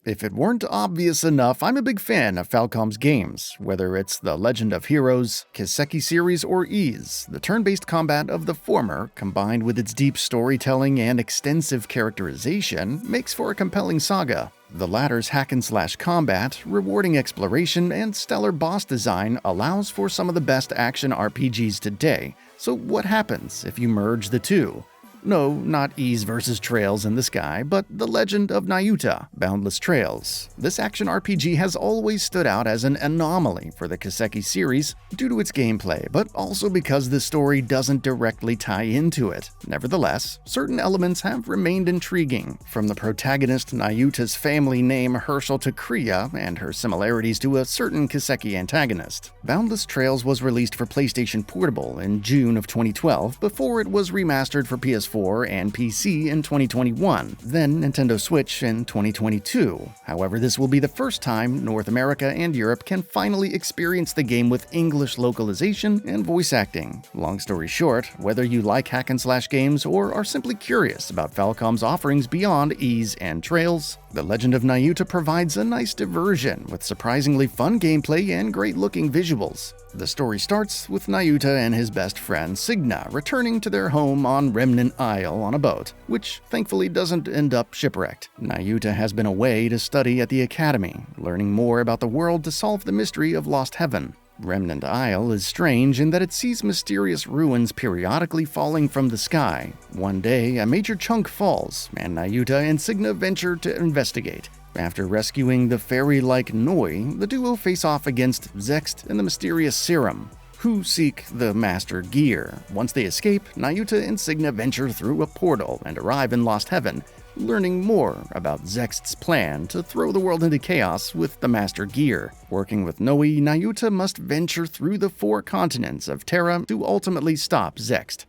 If it weren't obvious enough, I'm a big fan of Falcom's games, whether it's the Legend of Heroes, Kiseki series, or Ys. The turn-based combat of the former, combined with its deep storytelling and extensive characterization, makes for a compelling saga. The latter's hack-and-slash combat, rewarding exploration, and stellar boss design allows for some of the best action RPGs today. So what happens if you merge the two? No, not Ys vs. Trails in the sky, but The Legend of Nayuta, Boundless Trails. This action RPG has always stood out as an anomaly for the Kiseki series due to its gameplay, but also because the story doesn't directly tie into it. Nevertheless, certain elements have remained intriguing, from the protagonist Nayuta's family name Herschel to Kriya and her similarities to a certain Kiseki antagonist. Boundless Trails was released for PlayStation Portable in June of 2012 before it was remastered for PS4 and PC in 2021, then Nintendo Switch in 2022. However, this will be the first time North America and Europe can finally experience the game with English localization and voice acting. Long story short, whether you like hack-and-slash games or are simply curious about Falcom's offerings beyond Ys and Trails, The Legend of Nayuta provides a nice diversion with surprisingly fun gameplay and great-looking visuals. The story starts with Nayuta and his best friend Signa returning to their home on Remnant Isle on a boat, which thankfully doesn't end up shipwrecked. Nayuta has been away to study at the academy, learning more about the world to solve the mystery of Lost Heaven. Remnant Isle is strange in that it sees mysterious ruins periodically falling from the sky. One day, a major chunk falls, and Nayuta and Signa venture to investigate. After rescuing the fairy-like Noi, the duo face off against Zechst and the mysterious Serum, who seek the Master Gear. Once they escape, Nayuta and Signa venture through a portal and arrive in Lost Heaven, learning more about Zechst's plan to throw the world into chaos with the Master Gear. Working with Noi, Nayuta must venture through the 4 continents of Terra to ultimately stop Zechst.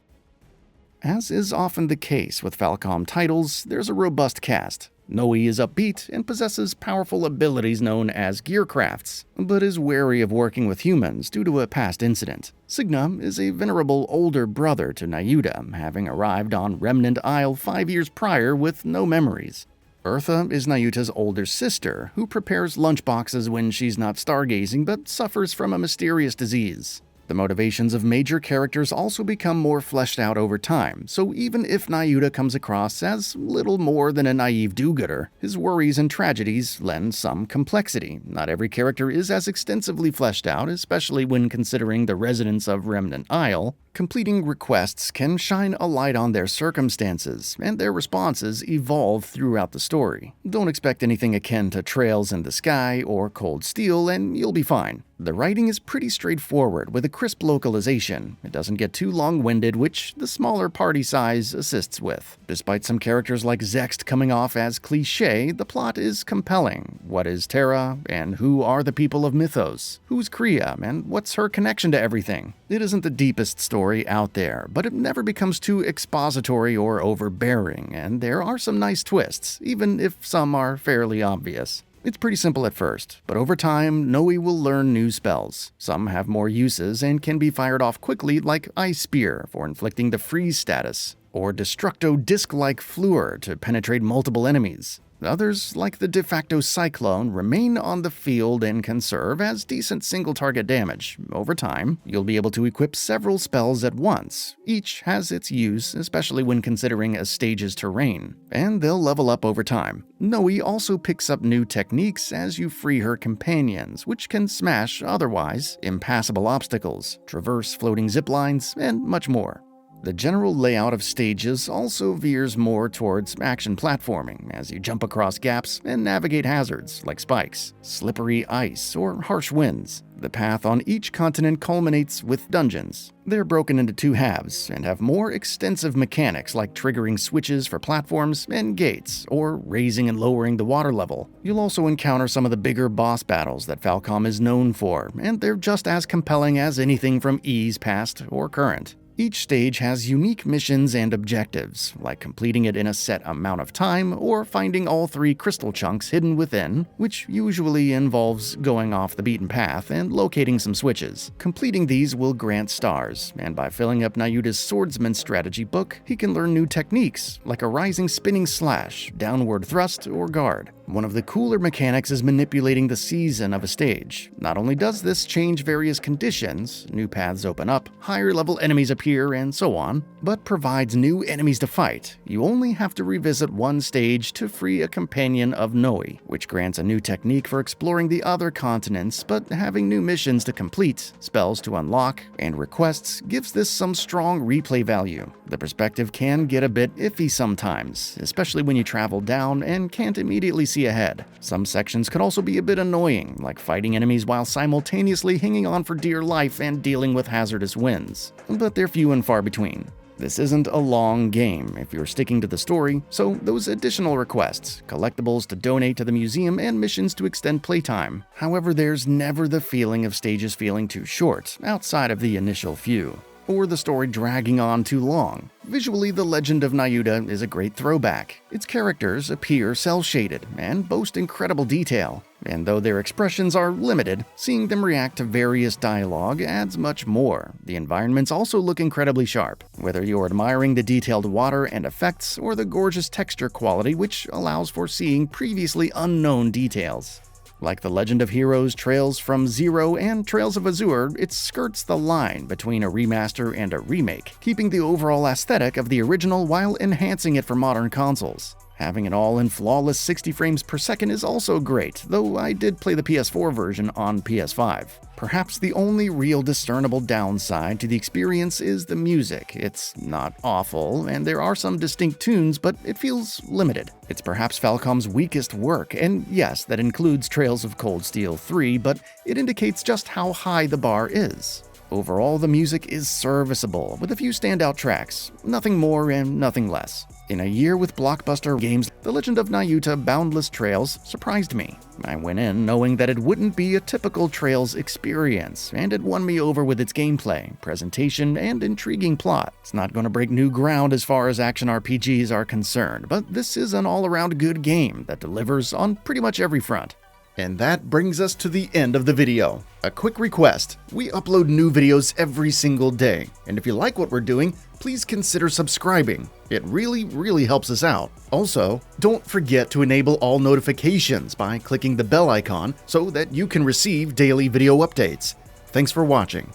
As is often the case with Falcom titles, there's a robust cast. Noi is upbeat and possesses powerful abilities known as gearcrafts, but is wary of working with humans due to a past incident. Signa is a venerable older brother to Nayuta, having arrived on Remnant Isle 5 years prior with no memories. Eartha is Nayuta's older sister, who prepares lunchboxes when she's not stargazing but suffers from a mysterious disease. The motivations of major characters also become more fleshed out over time, so even if Nayuta comes across as little more than a naive do-gooder, his worries and tragedies lend some complexity. Not every character is as extensively fleshed out, especially when considering the residents of Remnant Isle. Completing requests can shine a light on their circumstances, and their responses evolve throughout the story. Don't expect anything akin to Trails in the Sky or Cold Steel, and you'll be fine. The writing is pretty straightforward with a crisp localization. It doesn't get too long-winded, which the smaller party size assists with. Despite some characters like Zechst coming off as cliché, the plot is compelling. What is Terra, and who are the people of Mythos? Who's Kriya, and what's her connection to everything? It isn't the deepest story out there, but it never becomes too expository or overbearing, and there are some nice twists, even if some are fairly obvious. It's pretty simple at first, but over time, Noi will learn new spells. Some have more uses and can be fired off quickly, like Ice Spear for inflicting the freeze status, or Destructo Disc-like Fleur to penetrate multiple enemies. Others, like the de facto Cyclone, remain on the field and can serve as decent single-target damage. Over time, you'll be able to equip several spells at once. Each has its use, especially when considering a stage's terrain, and they'll level up over time. Noi also picks up new techniques as you free her companions, which can smash otherwise impassable obstacles, traverse floating zip lines, and much more. The general layout of stages also veers more towards action platforming as you jump across gaps and navigate hazards like spikes, slippery ice, or harsh winds. The path on each continent culminates with dungeons. They're broken into 2 halves and have more extensive mechanics like triggering switches for platforms and gates, or raising and lowering the water level. You'll also encounter some of the bigger boss battles that Falcom is known for, and they're just as compelling as anything from Ys past or current. Each stage has unique missions and objectives, like completing it in a set amount of time or finding all 3 crystal chunks hidden within, which usually involves going off the beaten path and locating some switches. Completing these will grant stars, and by filling up Nayuta's swordsman strategy book, he can learn new techniques, like a rising spinning slash, downward thrust, or guard. One of the cooler mechanics is manipulating the season of a stage. Not only does this change various conditions, new paths open up, higher level enemies appear, and so on, but provides new enemies to fight. You only have to revisit one stage to free a companion of Noe, which grants a new technique for exploring the other continents, but having new missions to complete, spells to unlock, and requests gives this some strong replay value. The perspective can get a bit iffy sometimes, especially when you travel down and can't immediately see ahead. Some sections could also be a bit annoying, like fighting enemies while simultaneously hanging on for dear life and dealing with hazardous winds, but they're few and far between. This isn't a long game if you're sticking to the story, so those additional requests, collectibles to donate to the museum, and missions to extend playtime. However, there's never the feeling of stages feeling too short, outside of the initial few, or the story dragging on too long. Visually, The Legend of Nayuta is a great throwback. Its characters appear cel-shaded and boast incredible detail, and though their expressions are limited, seeing them react to various dialogue adds much more. The environments also look incredibly sharp, whether you're admiring the detailed water and effects or the gorgeous texture quality which allows for seeing previously unknown details. Like The Legend of Heroes, Trails from Zero, and Trails of Azure, it skirts the line between a remaster and a remake, keeping the overall aesthetic of the original while enhancing it for modern consoles. Having it all in flawless 60 frames per second is also great, though I did play the PS4 version on PS5. Perhaps the only real discernible downside to the experience is the music. It's not awful, and there are some distinct tunes, but it feels limited. It's perhaps Falcom's weakest work, and yes, that includes Trails of Cold Steel 3, but it indicates just how high the bar is. Overall, the music is serviceable, with a few standout tracks, nothing more and nothing less. In a year with blockbuster games, The Legend of Nayuta Boundless Trails surprised me. I went in knowing that it wouldn't be a typical Trails experience, and it won me over with its gameplay, presentation, and intriguing plot. It's not going to break new ground as far as action RPGs are concerned, but this is an all-around good game that delivers on pretty much every front. And that brings us to the end of the video. A quick request: we upload new videos every single day, and if you like what we're doing, please consider subscribing. It really helps us out. Also, don't forget to enable all notifications by clicking the bell icon so that you can receive daily video updates. Thanks for watching.